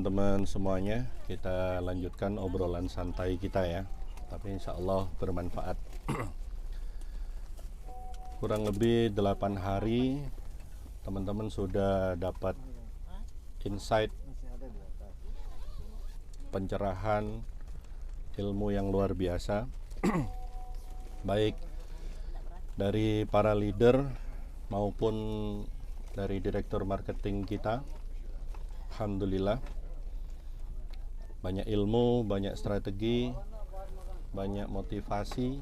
Teman-teman semuanya, kita lanjutkan obrolan santai kita ya. Tapi insya Allah bermanfaat. Kurang lebih 8 hari teman-teman sudah dapat insight, pencerahan, ilmu yang luar biasa. Baik dari para leader maupun dari direktur marketing kita. Alhamdulillah, banyak ilmu, banyak strategi, banyak motivasi.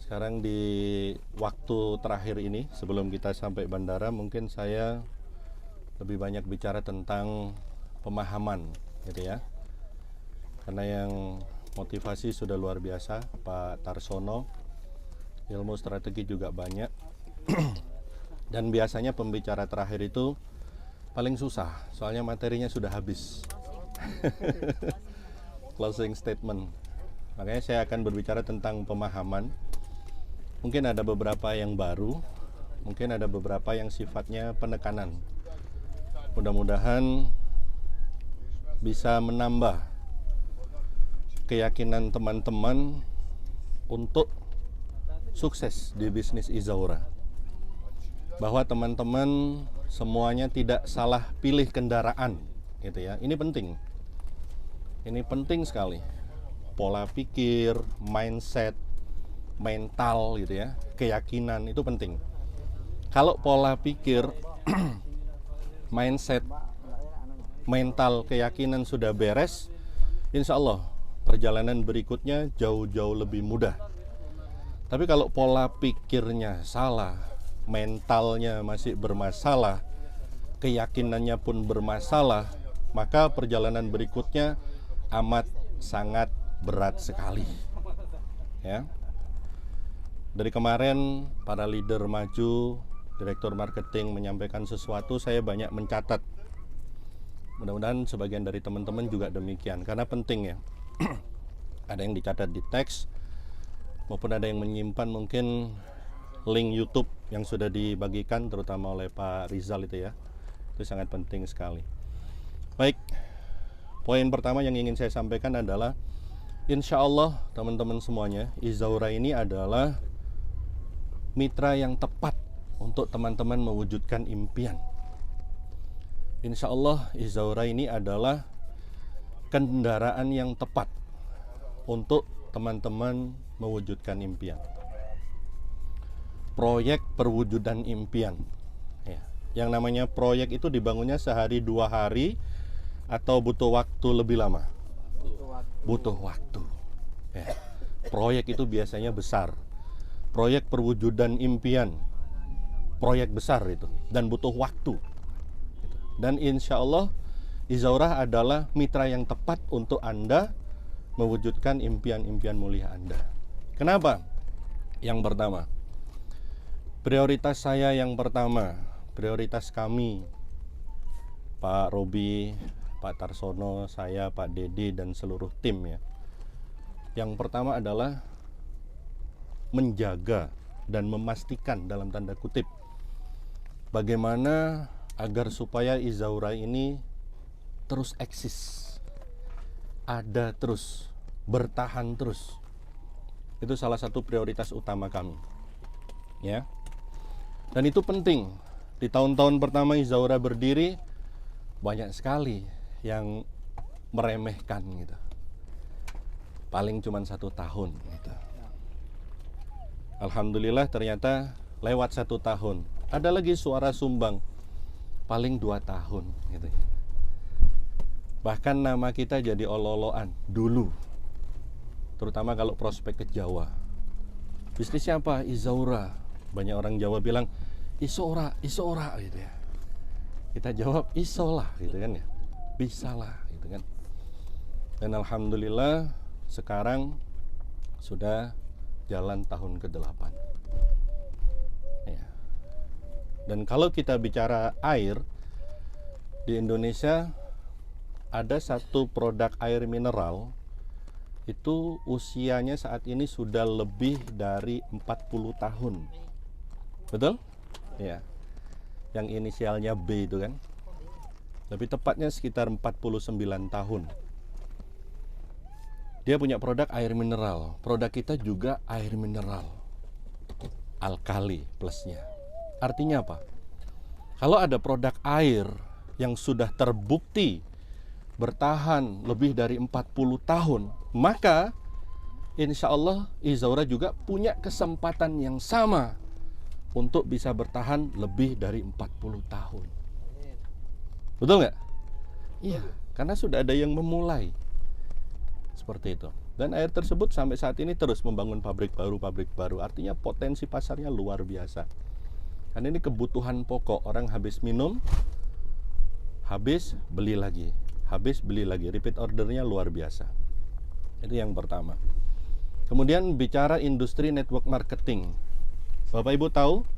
Sekarang di waktu terakhir ini sebelum kita sampai bandara, mungkin saya lebih banyak bicara tentang pemahaman gitu ya. Karena yang motivasi sudah luar biasa Pak Tarsono, ilmu strategi juga banyak. Dan biasanya pembicara terakhir itu paling susah, soalnya materinya sudah habis. Closing statement. Makanya saya akan berbicara tentang pemahaman. Mungkin ada beberapa yang baru, mungkin ada beberapa yang sifatnya penekanan. Mudah-mudahan bisa menambah keyakinan teman-teman untuk sukses di bisnis Izaura. Bahwa teman-teman semuanya tidak salah pilih kendaraan gitu ya. Ini penting. Ini penting sekali. Pola pikir, mindset, mental gitu ya, keyakinan itu penting. Kalau pola pikir, mindset, mental, keyakinan sudah beres, insya Allah perjalanan berikutnya jauh-jauh lebih mudah. Tapi kalau pola pikirnya salah, mentalnya masih bermasalah, keyakinannya pun bermasalah, maka perjalanan berikutnya amat sangat berat sekali. Ya. Dari kemarin para leader maju, direktur marketing menyampaikan sesuatu, saya banyak mencatat. Mudah-mudahan sebagian dari teman-teman juga demikian, karena penting ya. Ada yang dicatat di teks, maupun ada yang menyimpan mungkin link YouTube yang sudah dibagikan terutama oleh Pak Rizal itu ya. Itu sangat penting sekali. Baik, poin pertama yang ingin saya sampaikan adalah insya Allah teman-teman semuanya, Izaura ini adalah mitra yang tepat untuk teman-teman mewujudkan impian. Insya Allah Izaura ini adalah kendaraan yang tepat untuk teman-teman mewujudkan impian. Proyek perwujudan impian ya. Yang namanya proyek itu dibangunnya sehari 2 hari atau butuh waktu lebih lama? Butuh waktu ya. Proyek itu biasanya besar. Proyek perwujudan impian, proyek besar itu, dan butuh waktu. Dan insya Allah Izaura adalah mitra yang tepat untuk Anda mewujudkan impian-impian mulia Anda. Kenapa? Yang pertama, prioritas saya yang pertama, prioritas kami, Pak Robi, Pak Tarsono, saya, Pak Dedi, dan seluruh tim ya. Yang pertama adalah menjaga dan memastikan dalam tanda kutip bagaimana agar supaya Izaura ini terus eksis, ada terus, bertahan terus. Itu salah satu prioritas utama kami ya. Dan itu penting. Di tahun-tahun pertama Izaura berdiri, banyak sekali yang meremehkan gitu. Paling cuma 1 tahun gitu. Alhamdulillah ternyata lewat 1 tahun. Ada lagi suara sumbang, paling 2 tahun gitu. Bahkan nama kita jadi olo-oloan dulu. Terutama kalau prospek ke Jawa. Bisnisnya apa? Izaura. Banyak orang Jawa bilang Isora gitu ya. Kita jawab isolah gitu kan ya. Bisalah gitu kan. Dan alhamdulillah sekarang sudah jalan tahun ke-8. Ya. Dan kalau kita bicara air di Indonesia, ada satu produk air mineral itu usianya saat ini sudah lebih dari 40 tahun. Betul? Ya. Yang inisialnya B itu kan. Lebih tepatnya sekitar 49 tahun. Dia punya produk air mineral. Produk kita juga air mineral. Alkali plusnya. Artinya apa? Kalau ada produk air yang sudah terbukti bertahan lebih dari 40 tahun, maka insya Allah Izaura juga punya kesempatan yang sama untuk bisa bertahan lebih dari 40 tahun. Betul nggak? Iya, karena sudah ada yang memulai. Seperti itu. Dan air tersebut sampai saat ini terus membangun pabrik baru. Artinya potensi pasarnya luar biasa. Karena ini kebutuhan pokok. Orang habis minum, habis beli lagi. Habis beli lagi. Repeat ordernya luar biasa. Itu yang pertama. Kemudian bicara industri network marketing. Bapak Ibu tahu,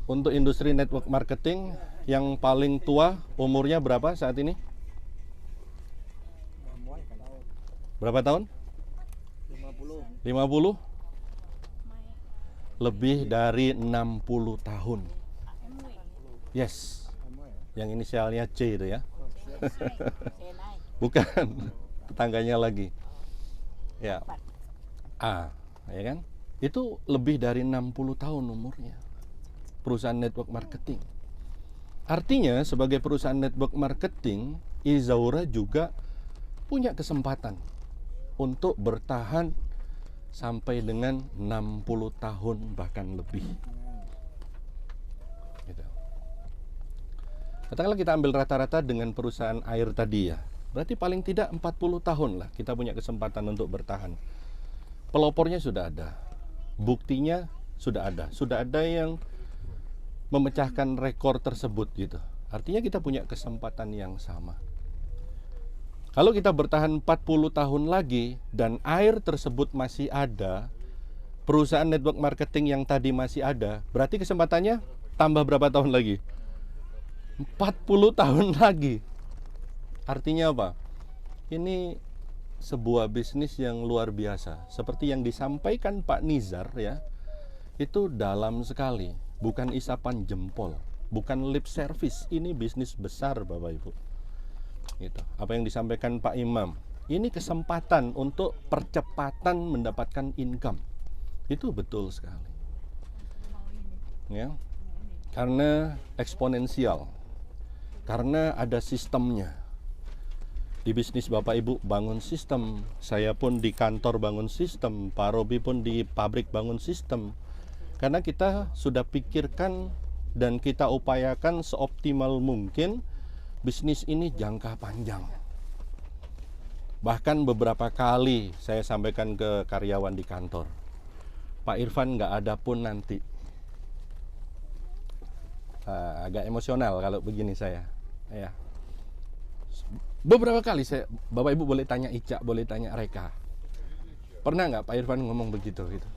untuk industri network marketing yang paling tua umurnya berapa saat ini? Berapa tahun? 50? Lebih dari 60 tahun. Yes. Yang inisialnya C itu ya. Bukan. Tetangganya lagi. Ya. A, ya kan? Itu lebih dari 60 tahun umurnya. Perusahaan network marketing. Artinya sebagai perusahaan network marketing, Izaura juga punya kesempatan untuk bertahan sampai dengan 60 tahun bahkan lebih. Gitu. Katakanlah kita ambil rata-rata dengan perusahaan air tadi ya. Berarti paling tidak 40 tahun lah kita punya kesempatan untuk bertahan. Pelopornya sudah ada. Buktinya sudah ada. Sudah ada yang memecahkan rekor tersebut gitu. Artinya kita punya kesempatan yang sama. Kalau kita bertahan 40 tahun lagi dan air tersebut masih ada, perusahaan network marketing yang tadi masih ada, berarti kesempatannya tambah berapa tahun lagi? 40 tahun lagi. Artinya apa? Ini sebuah bisnis yang luar biasa. Seperti yang disampaikan Pak Nizar ya, itu dalam sekali. Bukan isapan jempol, bukan lip service. Ini bisnis besar Bapak Ibu. Gitu. Apa yang disampaikan Pak Imam, ini kesempatan untuk percepatan mendapatkan income. Itu betul sekali. Ya. Karena eksponensial. Karena ada sistemnya. Di bisnis Bapak Ibu bangun sistem, saya pun di kantor bangun sistem, Pak Robi pun di pabrik bangun sistem. Karena kita sudah pikirkan dan kita upayakan seoptimal mungkin bisnis ini jangka panjang. Bahkan beberapa kali saya sampaikan ke karyawan di kantor, Pak Irfan nggak ada pun nanti. Agak emosional kalau begini saya. Ya. Beberapa kali saya, Bapak Ibu boleh tanya Ica, boleh tanya Reka. Pernah nggak Pak Irfan ngomong begitu gitu?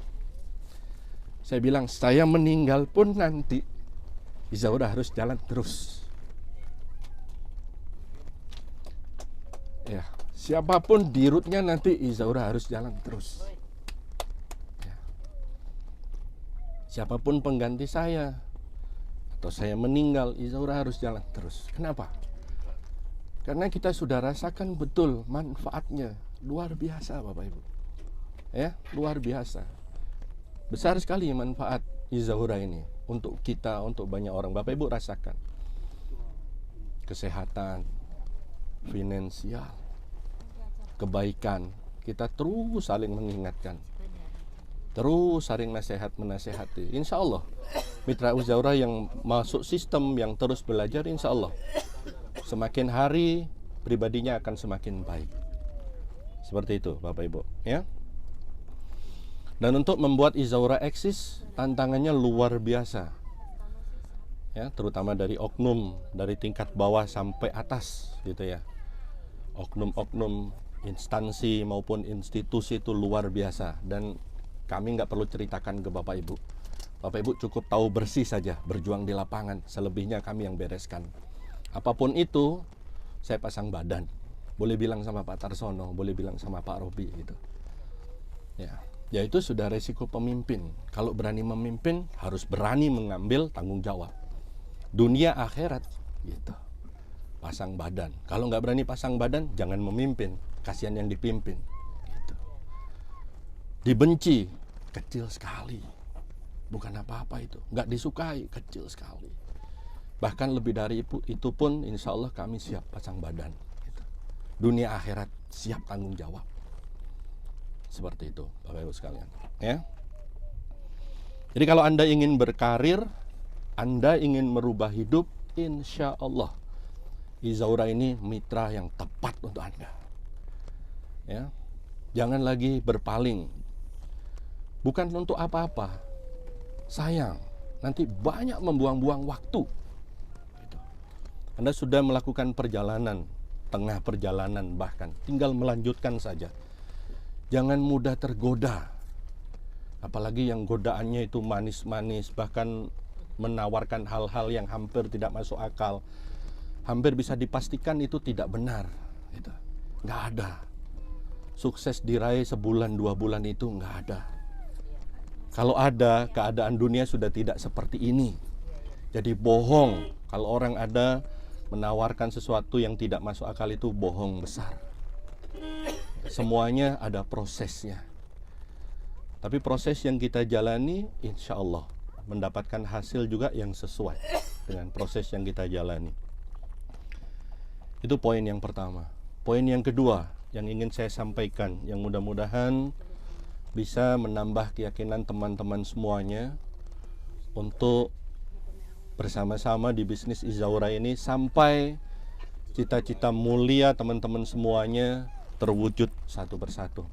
Saya bilang, saya meninggal pun nanti Izaura harus jalan terus. Ya, siapapun dirutnya nanti Izaura harus jalan terus. Ya. Siapapun pengganti saya atau saya meninggal, Izaura harus jalan terus. Kenapa? Karena kita sudah rasakan betul manfaatnya. Luar biasa Bapak Ibu. Ya, luar biasa. Besar sekali manfaat Izaura ini untuk kita, untuk banyak orang. Bapak Ibu rasakan. Kesehatan, finansial, kebaikan. Kita terus saling mengingatkan. Terus saling menasehati. Insya Allah mitra Izaura yang masuk sistem, yang terus belajar, insya Allah semakin hari pribadinya akan semakin baik. Seperti itu Bapak Ibu ya. Dan untuk membuat Izaura eksis, tantangannya luar biasa. Ya, terutama dari oknum, dari tingkat bawah sampai atas gitu ya. Oknum-oknum instansi maupun institusi itu luar biasa, dan kami nggak perlu ceritakan ke Bapak Ibu. Bapak Ibu cukup tahu bersih saja, berjuang di lapangan, selebihnya kami yang bereskan. Apapun itu, saya pasang badan. Boleh bilang sama Pak Tarsono, boleh bilang sama Pak Robi gitu. Ya itu sudah resiko pemimpin. Kalau berani memimpin, harus berani mengambil tanggung jawab. Dunia akhirat gitu. pasang badan. Kalau nggak berani pasang badan, jangan memimpin. Kasihan yang dipimpin. Gitu. Dibenci, kecil sekali. Bukan apa-apa itu. Nggak disukai, kecil sekali. Bahkan lebih dari itu pun, insya Allah kami siap pasang badan. Gitu. Dunia akhirat siap tanggung jawab. Seperti itu, Bapak Ibu sekalian. Ya. Jadi kalau Anda ingin berkarir, Anda ingin merubah hidup, insya Allah Izaura ini mitra yang tepat untuk Anda. Ya, jangan lagi berpaling. Bukan untuk apa-apa. Sayang, nanti banyak membuang-buang waktu. Gitu. Anda sudah melakukan perjalanan, tengah perjalanan bahkan, tinggal melanjutkan saja. Jangan mudah tergoda. Apalagi yang godaannya itu manis-manis, bahkan menawarkan hal-hal yang hampir tidak masuk akal. Hampir bisa dipastikan itu tidak benar. Gitu. Nggak ada. Sukses diraih sebulan, 2 bulan itu nggak ada. Kalau ada, keadaan dunia sudah tidak seperti ini. Jadi bohong. Kalau orang ada menawarkan sesuatu yang tidak masuk akal itu bohong besar. Semuanya ada prosesnya. Tapi proses yang kita jalani, insya Allah mendapatkan hasil juga yang sesuai dengan proses yang kita jalani. Itu poin yang pertama. Poin yang kedua yang ingin saya sampaikan, yang mudah-mudahan bisa menambah keyakinan teman-teman semuanya untuk bersama-sama di bisnis Izaura ini sampai cita-cita mulia teman-teman semuanya terwujud satu persatu.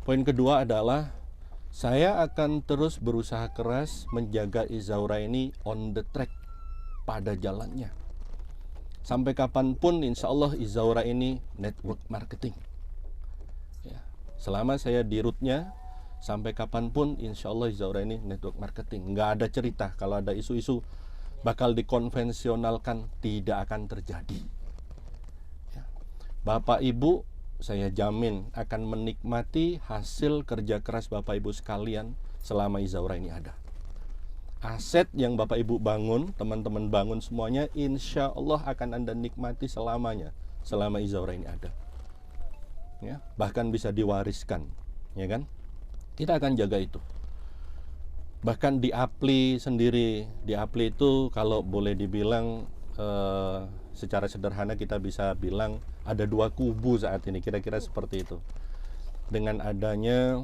Poin kedua adalah saya akan terus berusaha keras menjaga Izaura ini on the track, pada jalannya. Sampai kapanpun insya Allah Izaura ini network marketing. Ya, selama saya di rootnya, sampai kapanpun insya Allah Izaura ini network marketing. Nggak ada cerita kalau ada isu-isu bakal dikonvensionalkan, tidak akan terjadi. Ya. Bapak Ibu, saya jamin akan menikmati hasil kerja keras Bapak Ibu sekalian selama Izaura ini ada. Aset yang Bapak Ibu bangun, teman-teman bangun semuanya, insya Allah akan Anda nikmati selamanya selama Izaura ini ada. Ya, bahkan bisa diwariskan, ya kan? Kita akan jaga itu. Bahkan di Apli sendiri, di Apli itu kalau boleh dibilang secara sederhana kita bisa bilang ada 2 kubu saat ini, kira-kira seperti itu. Dengan adanya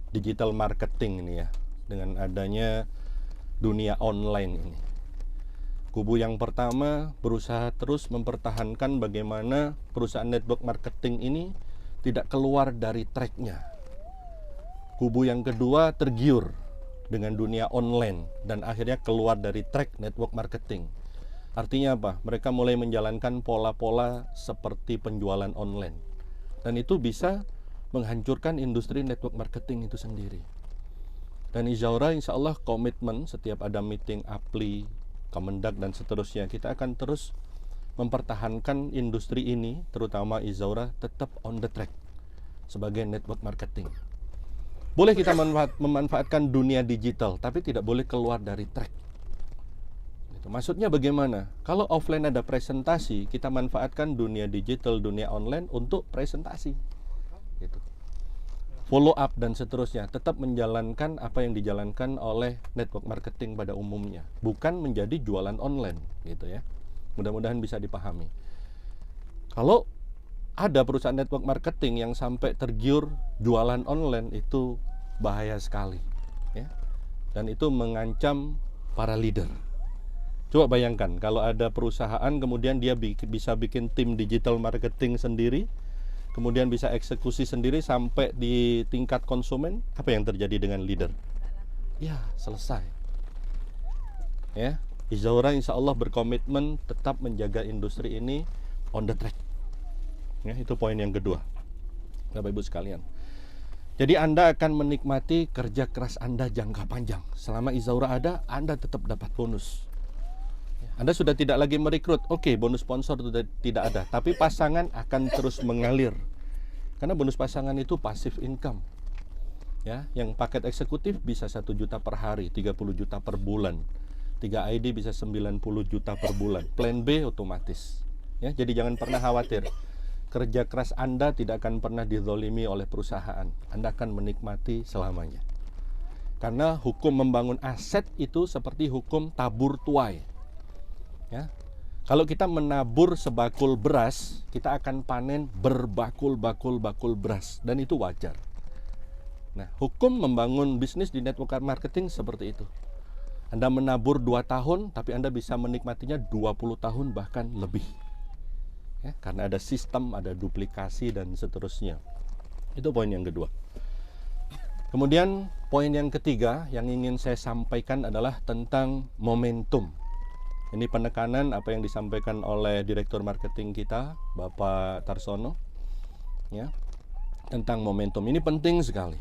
digital marketing ini ya, dengan adanya dunia online ini. Kubu yang pertama berusaha terus mempertahankan bagaimana perusahaan network marketing ini tidak keluar dari tracknya. Kubu yang kedua tergiur dengan dunia online dan akhirnya keluar dari track network marketing. Artinya apa? Mereka mulai menjalankan pola-pola seperti penjualan online. Dan itu bisa menghancurkan industri network marketing itu sendiri. Dan Izaura insya Allah komitmen setiap ada meeting Apli, Kemendak dan seterusnya, kita akan terus mempertahankan industri ini, terutama Izaura tetap on the track sebagai network marketing. Boleh kita memanfaatkan dunia digital, tapi tidak boleh keluar dari track. Maksudnya bagaimana? Kalau offline ada presentasi, kita manfaatkan dunia digital, dunia online untuk presentasi. Gitu. Follow up dan seterusnya, tetap menjalankan apa yang dijalankan oleh network marketing pada umumnya, bukan menjadi jualan online, gitu ya. Mudah-mudahan bisa dipahami. Kalau ada perusahaan network marketing yang sampai tergiur jualan online, itu bahaya sekali, ya. Dan itu mengancam para leader. Coba bayangkan kalau ada perusahaan kemudian dia bisa bikin tim digital marketing sendiri, kemudian bisa eksekusi sendiri sampai di tingkat konsumen, apa yang terjadi dengan leader? Ya, selesai. Ya, Izaura insya Allah berkomitmen tetap menjaga industri ini on the track. Ya, itu poin yang kedua, Bapak Ibu sekalian. Jadi Anda akan menikmati kerja keras Anda jangka panjang. Selama Izaura ada, Anda tetap dapat bonus. Anda sudah tidak lagi merekrut, oke, bonus sponsor sudah tidak ada, tapi pasangan akan terus mengalir. Karena bonus pasangan itu passive income. Ya, yang paket eksekutif bisa 1 juta per hari, 30 juta per bulan. 3 ID bisa 90 juta per bulan. Plan B otomatis. Ya, jadi jangan pernah khawatir. Kerja keras Anda tidak akan pernah dizolimi oleh perusahaan. Anda akan menikmati selamanya. Karena hukum membangun aset itu seperti hukum tabur tuai. Ya. Kalau kita menabur sebakul beras, kita akan panen berbakul-bakul beras, dan itu wajar. Nah, hukum membangun bisnis di network marketing seperti itu. Anda menabur 2 tahun, tapi Anda bisa menikmatinya 20 tahun bahkan lebih. Ya, karena ada sistem, ada duplikasi, dan seterusnya. Itu poin yang kedua. Kemudian poin yang ketiga yang ingin saya sampaikan adalah tentang momentum. Ini penekanan apa yang disampaikan oleh Direktur Marketing kita, Bapak Tarsono, ya, tentang momentum. Ini penting sekali.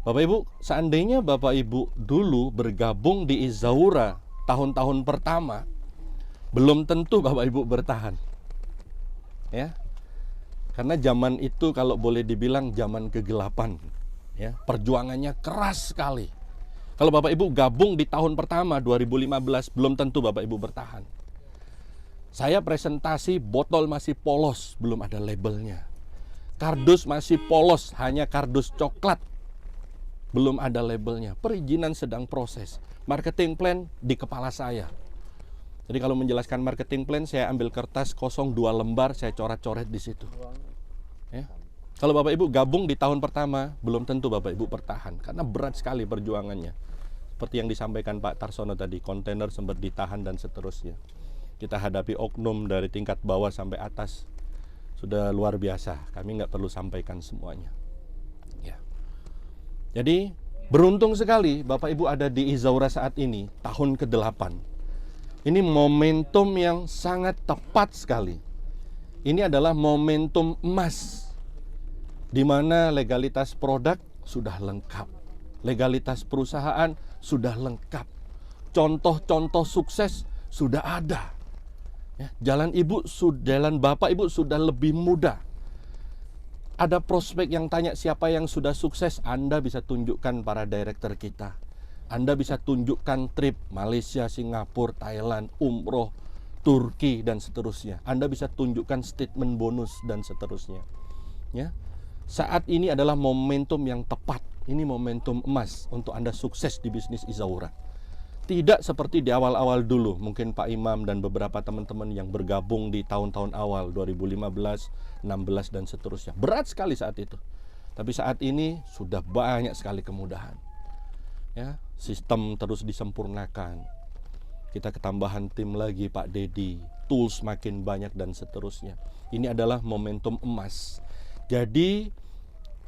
Bapak Ibu, seandainya Bapak Ibu dulu bergabung di Izaura tahun-tahun pertama, belum tentu Bapak Ibu bertahan. Ya. Karena zaman itu kalau boleh dibilang zaman kegelapan, ya, perjuangannya keras sekali. Kalau Bapak Ibu gabung di tahun pertama 2015, belum tentu Bapak Ibu bertahan. Saya presentasi, botol masih polos, belum ada labelnya. Kardus masih polos, hanya kardus coklat, belum ada labelnya. Perizinan sedang proses. Marketing plan di kepala saya. Jadi kalau menjelaskan marketing plan, saya ambil kertas kosong 2 lembar, saya coret-coret di situ. Ya. Kalau Bapak Ibu gabung di tahun pertama, belum tentu Bapak Ibu bertahan, karena berat sekali perjuangannya. Seperti yang disampaikan Pak Tarsono tadi, kontainer sempat ditahan dan seterusnya. Kita hadapi oknum dari tingkat bawah sampai atas. Sudah luar biasa, kami nggak perlu sampaikan semuanya. Ya. Jadi beruntung sekali Bapak Ibu ada di Izaura saat ini, tahun ke-8. Ini momentum yang sangat tepat sekali. Ini adalah momentum emas, di mana legalitas produk sudah lengkap, legalitas perusahaan sudah lengkap, contoh-contoh sukses sudah ada. Ya, jalan Bapak Ibu sudah lebih mudah. Ada prospek yang tanya siapa yang sudah sukses, Anda bisa tunjukkan para director kita. Anda bisa tunjukkan trip Malaysia, Singapura, Thailand, umroh, Turki, dan seterusnya. Anda bisa tunjukkan statement bonus dan seterusnya. Ya. Saat ini adalah momentum yang tepat. Ini momentum emas untuk Anda sukses di bisnis Izaura. Tidak seperti di awal-awal dulu. Mungkin Pak Imam dan beberapa teman-teman yang bergabung di tahun-tahun awal 2015, 16 dan seterusnya. Berat sekali saat itu. Tapi saat ini sudah banyak sekali kemudahan. Ya, sistem terus disempurnakan. Kita ketambahan tim lagi Pak Dedi, tools makin banyak dan seterusnya. Ini adalah momentum emas. Jadi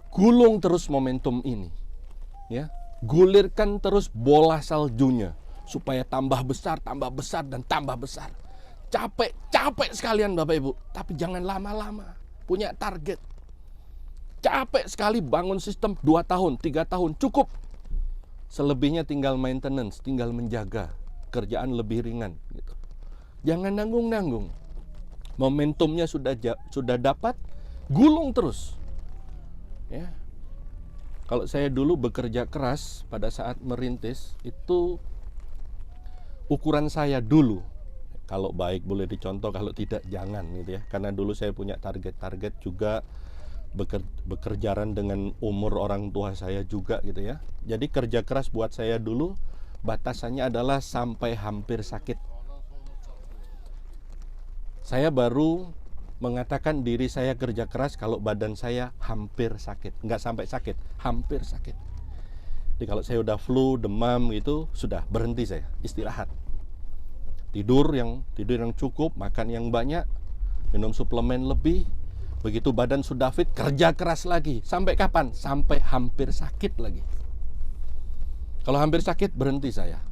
gulung terus momentum ini, ya, gulirkan terus bola saljunya supaya tambah besar dan tambah besar. Capek sekalian Bapak Ibu, tapi jangan lama-lama. Punya target. Capek sekali bangun sistem 2 tahun, 3 tahun cukup. Selebihnya tinggal maintenance, tinggal menjaga, kerjaan lebih ringan gitu. Jangan nanggung-nanggung. Momentumnya sudah dapat, gulung terus. Ya. Kalau saya dulu bekerja keras pada saat merintis, itu ukuran saya dulu. Kalau baik boleh dicontoh, kalau tidak jangan gitu ya. Karena dulu saya punya target-target juga, bekerjaan dengan umur orang tua saya juga gitu ya. Jadi kerja keras buat saya dulu batasannya adalah sampai hampir sakit. Saya baru mengatakan diri saya kerja keras kalau badan saya hampir sakit. Nggak sampai sakit, hampir sakit. Jadi kalau saya udah flu, demam gitu, sudah berhenti saya, istirahat. Tidur yang cukup, makan yang banyak, minum suplemen lebih. Begitu badan sudah fit, kerja keras lagi. Sampai kapan? Sampai hampir sakit lagi. Kalau hampir sakit, berhenti saya.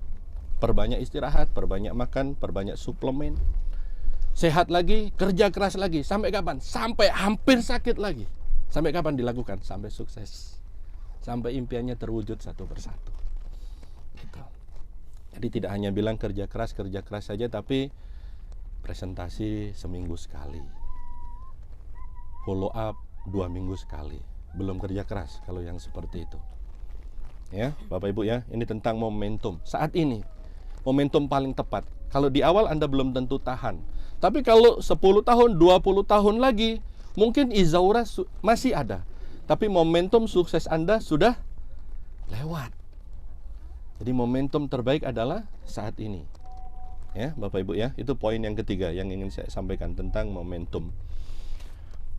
Perbanyak istirahat, perbanyak makan, perbanyak suplemen. Sehat lagi, kerja keras lagi. Sampai kapan? Sampai hampir sakit lagi. Sampai kapan dilakukan? Sampai sukses. Sampai impiannya terwujud satu persatu. Gitu. Jadi tidak hanya bilang kerja keras saja, tapi presentasi seminggu sekali. Follow up 2 minggu sekali. Belum kerja keras kalau yang seperti itu. Ya, Bapak Ibu ya, ini tentang momentum. Saat ini, momentum paling tepat. Kalau di awal Anda belum tentu tahan. Tapi kalau 10 tahun, 20 tahun lagi, mungkin Izaura masih ada. Tapi momentum sukses Anda sudah lewat. Jadi momentum terbaik adalah saat ini. Ya, Bapak Ibu ya, itu poin yang ketiga yang ingin saya sampaikan tentang momentum.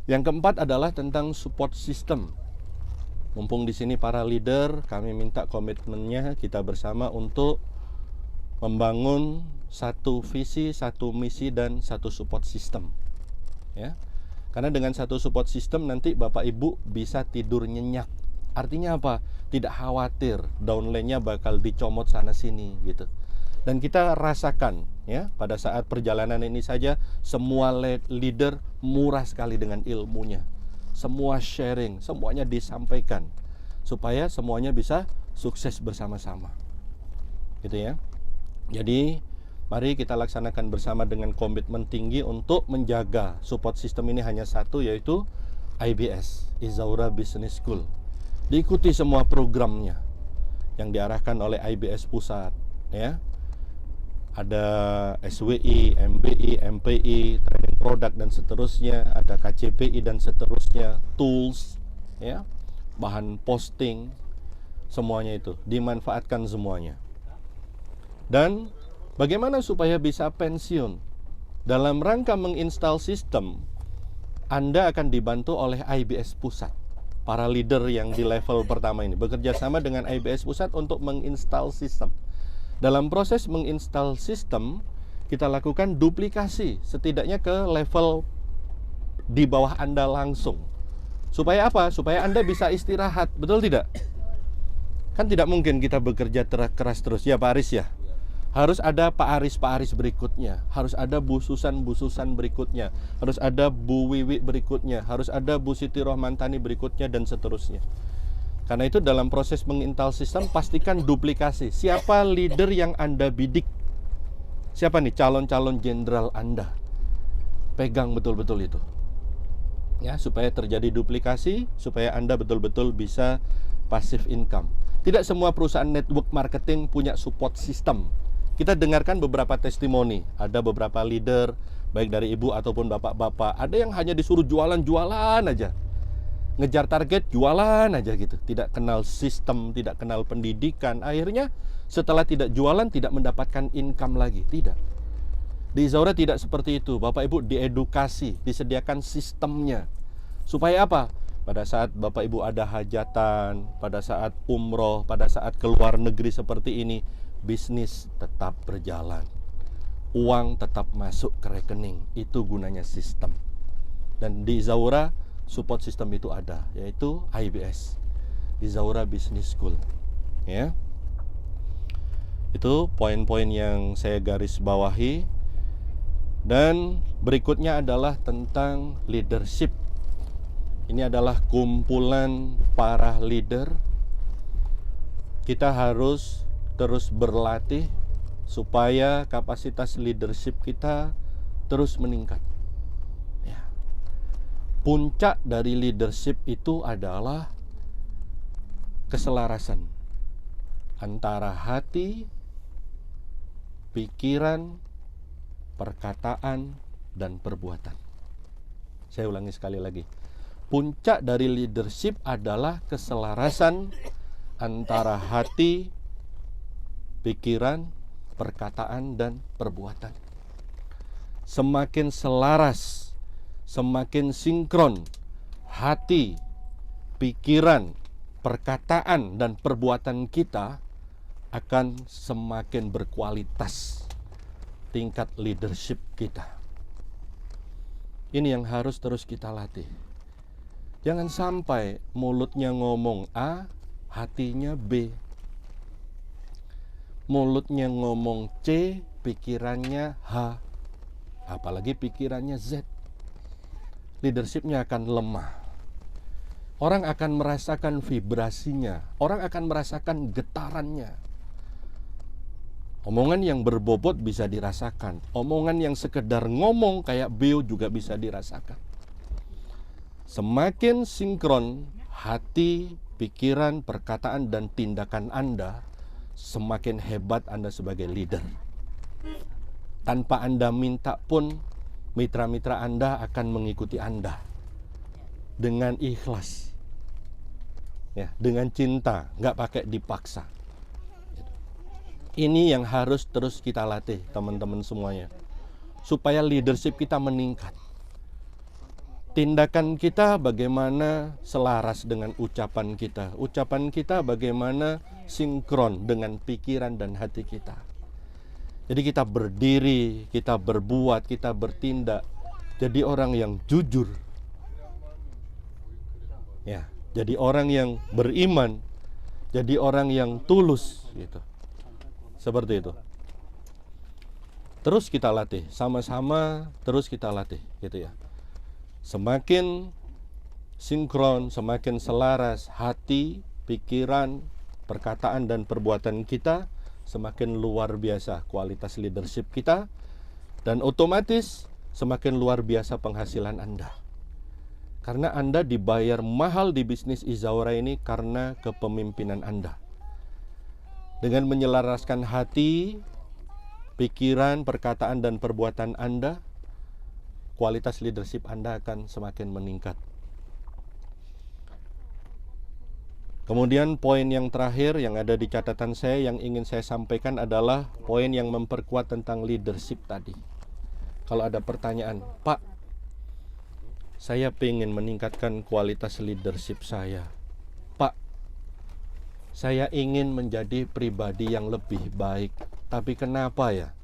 Yang keempat adalah tentang support system. Mumpung di sini para leader, kami minta komitmennya kita bersama untuk membangun satu visi, satu misi, dan satu support system. Ya, karena dengan satu support system nanti Bapak Ibu bisa tidur nyenyak. Artinya apa? Tidak khawatir downline-nya bakal dicomot sana sini gitu. Dan kita rasakan ya, pada saat perjalanan ini saja semua leader murah sekali dengan ilmunya. Semua sharing, semuanya disampaikan supaya semuanya bisa sukses bersama-sama. Gitu ya. Jadi mari kita laksanakan bersama dengan komitmen tinggi untuk menjaga support system ini hanya satu, yaitu IBS, Izaura Business School. Diikuti semua programnya yang diarahkan oleh IBS Pusat ya. Ada SWI, MBI, MPI, training produk dan seterusnya, ada KCPI dan seterusnya, tools ya, bahan posting, semuanya itu dimanfaatkan semuanya. Dan bagaimana supaya bisa pensiun? Dalam rangka menginstal sistem, Anda akan dibantu oleh IBS Pusat. Para leader yang di level pertama ini bekerja sama dengan IBS Pusat untuk menginstal sistem. Dalam proses menginstal sistem, kita lakukan duplikasi setidaknya ke level di bawah Anda langsung. Supaya apa? Supaya Anda bisa istirahat, betul tidak? Kan tidak mungkin kita bekerja keras terus, ya Pak Aris ya? Harus ada Pak Aris berikutnya, harus ada Bu Susan berikutnya, harus ada Bu Wiwi berikutnya, harus ada Bu Siti Rohmantani berikutnya, dan seterusnya. Karena itu dalam proses menginstal sistem, pastikan duplikasi. Siapa leader yang Anda bidik? Siapa nih calon-calon jenderal Anda? Pegang betul-betul itu. Ya, supaya terjadi duplikasi, supaya Anda betul-betul bisa passive income. Tidak semua perusahaan network marketing punya support system. Kita dengarkan beberapa testimoni. Ada beberapa leader, baik dari ibu ataupun bapak-bapak. Ada yang hanya disuruh jualan-jualan aja. Ngejar target, jualan aja gitu. Tidak kenal sistem, tidak kenal pendidikan. Akhirnya setelah tidak jualan, tidak mendapatkan income lagi. Tidak. Di Izaura tidak seperti itu. Bapak Ibu diedukasi, disediakan sistemnya. Supaya apa? Pada saat Bapak Ibu ada hajatan, pada saat umroh, pada saat keluar negeri seperti ini, bisnis tetap berjalan. Uang tetap masuk ke rekening. Itu gunanya sistem. Dan di Izaura, support system itu ada, yaitu IBS, Izaura Business School. Ya. Itu poin-poin yang saya garis bawahi. Dan berikutnya adalah tentang leadership. Ini adalah kumpulan para leader. Kita harus terus berlatih supaya kapasitas leadership kita terus meningkat. Puncak dari leadership itu adalah keselarasan antara hati, pikiran, perkataan, dan perbuatan. Saya ulangi sekali lagi. Puncak dari leadership adalah keselarasan antara hati, pikiran, perkataan, dan perbuatan. Semakin selaras, semakin sinkron hati, pikiran, perkataan, dan perbuatan kita, akan semakin berkualitas tingkat leadership kita. Ini yang harus terus kita latih. Jangan sampai mulutnya ngomong A, hatinya B. Mulutnya ngomong C, pikirannya H, apalagi pikirannya Z. Leadershipnya akan lemah. Orang akan merasakan vibrasinya, orang akan merasakan getarannya. Omongan yang berbobot bisa dirasakan, omongan yang sekedar ngomong kayak beo juga bisa dirasakan. Semakin sinkron hati, pikiran, perkataan, dan tindakan Anda, semakin hebat Anda sebagai leader. Tanpa Anda minta pun, mitra-mitra Anda akan mengikuti Anda dengan ikhlas, ya, dengan cinta, nggak pakai dipaksa. Ini yang harus terus kita latih teman-teman semuanya, supaya leadership kita meningkat. Tindakan kita bagaimana selaras dengan ucapan kita. Ucapan kita bagaimana sinkron dengan pikiran dan hati kita. Jadi kita berdiri, kita berbuat, kita bertindak. Jadi orang yang jujur. Ya, jadi orang yang beriman. Jadi orang yang tulus gitu. Seperti itu. Terus kita latih, sama-sama terus kita latih gitu ya. Semakin sinkron, semakin selaras hati, pikiran, perkataan dan perbuatan kita, semakin luar biasa kualitas leadership kita, dan otomatis semakin luar biasa penghasilan Anda. Karena Anda dibayar mahal di bisnis Izawara ini karena kepemimpinan Anda. Dengan menyelaraskan hati, pikiran, perkataan dan perbuatan Anda, kualitas leadership Anda akan semakin meningkat. Kemudian poin yang terakhir yang ada di catatan saya yang ingin saya sampaikan adalah poin yang memperkuat tentang leadership tadi. Kalau ada pertanyaan, Pak, saya ingin meningkatkan kualitas leadership saya. Pak, saya ingin menjadi pribadi yang lebih baik. Tapi kenapa ya?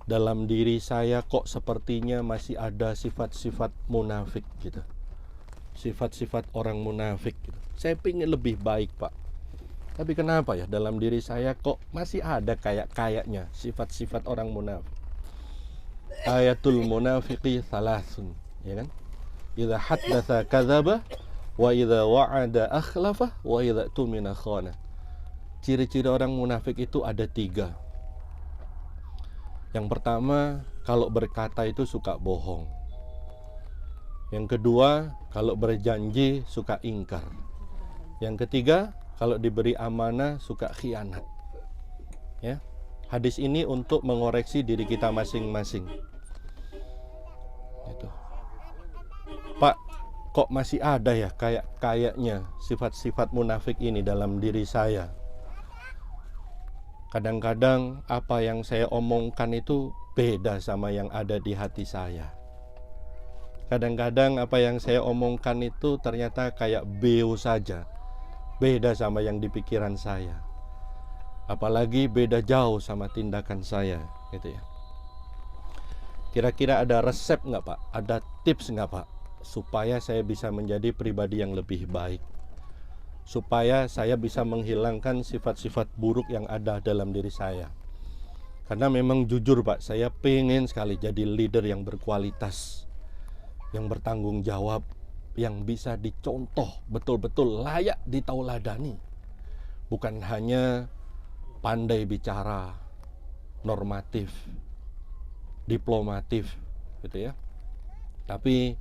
Dalam diri saya kok sepertinya masih ada sifat-sifat munafik gitu. Sifat-sifat orang munafik gitu. Saya ingin lebih baik, Pak. Tapi kenapa ya dalam diri saya kok masih ada kayaknya sifat-sifat orang munafik. Ayatul munafiqi thalathun, ya kan? Idza haddatsa kadzaba wa idza wa'ada akhlafa wa idza tumina khana. Ciri-ciri orang munafik itu ada 3. Yang pertama, kalau berkata itu suka bohong. Yang kedua, kalau berjanji suka ingkar. Yang ketiga, kalau diberi amanah suka khianat. Ya. Hadis ini untuk mengoreksi diri kita masing-masing. Gitu. Pak, kok masih ada ya kayaknya sifat-sifat munafik ini dalam diri saya? Kadang-kadang apa yang saya omongkan itu beda sama yang ada di hati saya. Kadang-kadang apa yang saya omongkan itu ternyata kayak beo saja. Beda sama yang di pikiran saya. Apalagi beda jauh sama tindakan saya, gitu ya. Kira-kira ada resep nggak, Pak? Ada tips nggak, Pak? Supaya saya bisa menjadi pribadi yang lebih baik. Supaya saya bisa menghilangkan sifat-sifat buruk yang ada dalam diri saya. Karena memang jujur Pak, saya pengen sekali jadi leader yang berkualitas, yang bertanggung jawab, yang bisa dicontoh, betul-betul layak ditauladani. Bukan hanya pandai bicara, normatif, diplomatif, gitu ya. Tapi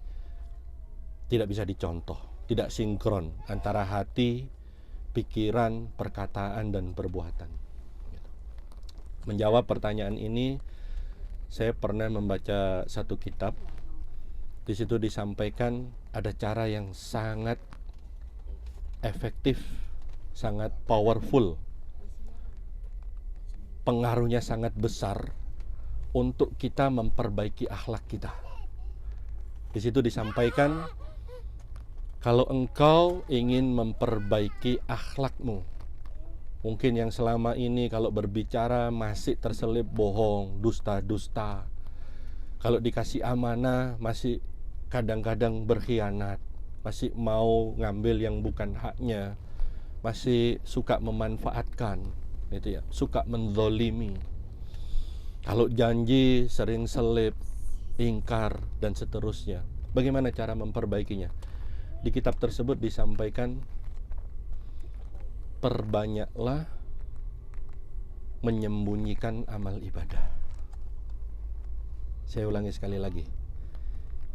tidak bisa dicontoh. Tidak sinkron antara hati, pikiran, perkataan, dan perbuatan. Menjawab pertanyaan ini, saya pernah membaca satu kitab. Di situ disampaikan ada cara yang sangat efektif, sangat powerful, pengaruhnya sangat besar untuk kita memperbaiki akhlak kita. Di situ disampaikan, kalau engkau ingin memperbaiki akhlakmu, mungkin yang selama ini kalau berbicara masih terselip bohong, dusta-dusta. Kalau dikasih amanah masih kadang-kadang berkhianat, masih mau ngambil yang bukan haknya, masih suka memanfaatkan, gitu ya, suka menzolimi. Kalau janji sering selip, ingkar, dan seterusnya. Bagaimana cara memperbaikinya? Di kitab tersebut disampaikan, perbanyaklah menyembunyikan amal ibadah. Saya ulangi sekali lagi.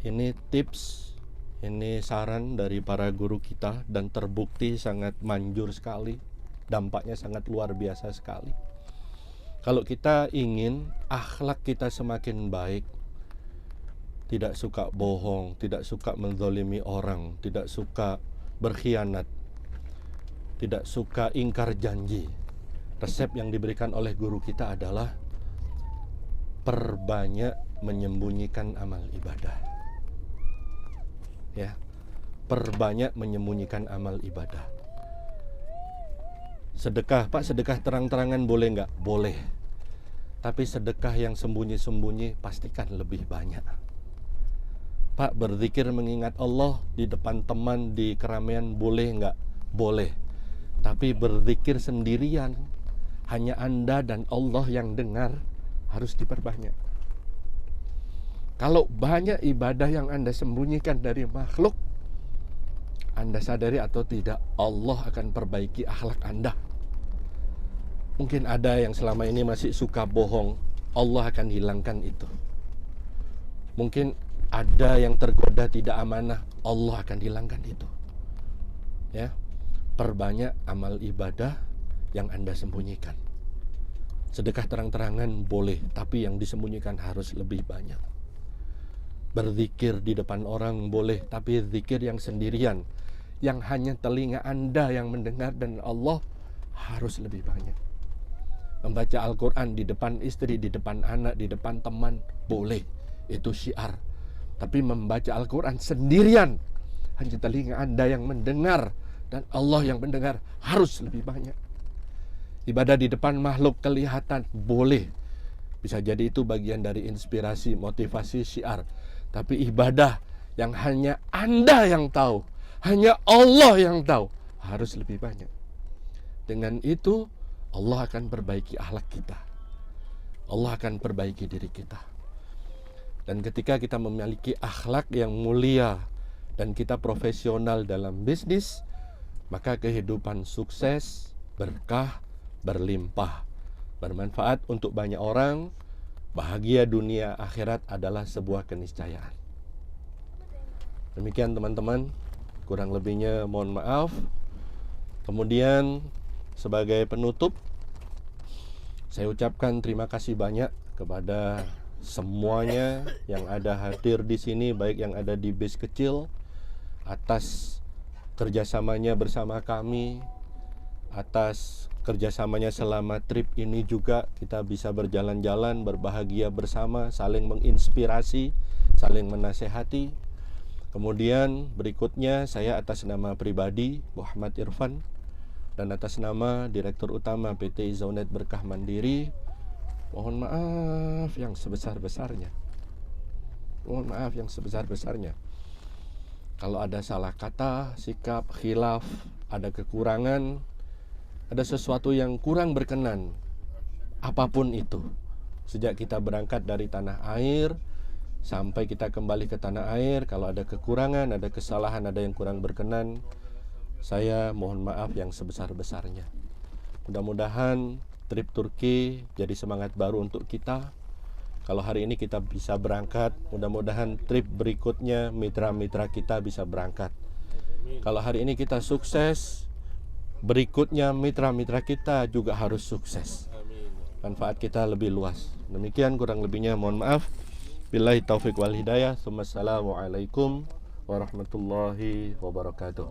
Ini tips, ini saran dari para guru kita dan terbukti sangat manjur sekali. Dampaknya sangat luar biasa sekali. Kalau kita ingin akhlak kita semakin baik, tidak suka bohong, tidak suka menzalimi orang, tidak suka berkhianat, tidak suka ingkar janji. Resep yang diberikan oleh guru kita adalah perbanyak menyembunyikan amal ibadah. Ya, perbanyak menyembunyikan amal ibadah. Sedekah, Pak, sedekah terang-terangan boleh nggak? Boleh. Tapi sedekah yang sembunyi-sembunyi pastikan lebih banyak. Pak, berzikir mengingat Allah di depan teman di keramaian boleh nggak? Boleh. Tapi berzikir sendirian, hanya Anda dan Allah yang dengar, harus diperbanyak. Kalau banyak ibadah yang Anda sembunyikan dari makhluk, Anda sadari atau tidak, Allah akan perbaiki akhlak Anda. Mungkin ada yang selama ini masih suka bohong, Allah akan hilangkan itu. Mungkin ada yang tergoda tidak amanah, Allah akan hilangkan itu. Ya, perbanyak amal ibadah yang Anda sembunyikan. Sedekah terang-terangan boleh, tapi yang disembunyikan harus lebih banyak. Berzikir di depan orang boleh, tapi zikir yang sendirian, yang hanya telinga Anda yang mendengar dan Allah, harus lebih banyak. Membaca Al-Quran di depan istri, di depan anak, di depan teman, boleh. Itu syiar. Tapi membaca Al-Quran sendirian, hanya telinga Anda yang mendengar dan Allah yang mendengar, harus lebih banyak. Ibadah di depan makhluk kelihatan boleh. Bisa jadi itu bagian dari inspirasi, motivasi, syiar. Tapi ibadah yang hanya Anda yang tahu, hanya Allah yang tahu, harus lebih banyak. Dengan itu Allah akan perbaiki akhlak kita. Allah akan perbaiki diri kita. Dan ketika kita memiliki akhlak yang mulia dan kita profesional dalam bisnis, maka kehidupan sukses, berkah, berlimpah, bermanfaat untuk banyak orang, bahagia dunia akhirat adalah sebuah keniscayaan. Demikian teman-teman, kurang lebihnya mohon maaf. Kemudian sebagai penutup, saya ucapkan terima kasih banyak kepada semuanya yang ada hadir di sini, baik yang ada di bis kecil, atas kerjasamanya bersama kami, atas kerjasamanya selama trip ini juga kita bisa berjalan-jalan, berbahagia bersama, saling menginspirasi, saling menasehati. Kemudian berikutnya saya atas nama pribadi Muhammad Irfan dan atas nama Direktur Utama PT Izaunet Berkah Mandiri, mohon maaf yang sebesar-besarnya. Mohon maaf yang sebesar-besarnya. Kalau ada salah kata, sikap, khilaf, ada kekurangan, ada sesuatu yang kurang berkenan, apapun itu, sejak kita berangkat dari tanah air sampai kita kembali ke tanah air, kalau ada kekurangan, ada kesalahan, ada yang kurang berkenan, saya mohon maaf yang sebesar-besarnya. Mudah-mudahan trip Turki jadi semangat baru untuk kita. Kalau hari ini kita bisa berangkat, mudah-mudahan trip berikutnya mitra-mitra kita bisa berangkat. Kalau hari ini kita sukses, berikutnya mitra-mitra kita juga harus sukses. Manfaat kita lebih luas. Demikian kurang lebihnya mohon maaf. Billahi taufik wal hidayah. Assalamualaikum warahmatullahi wabarakatuh.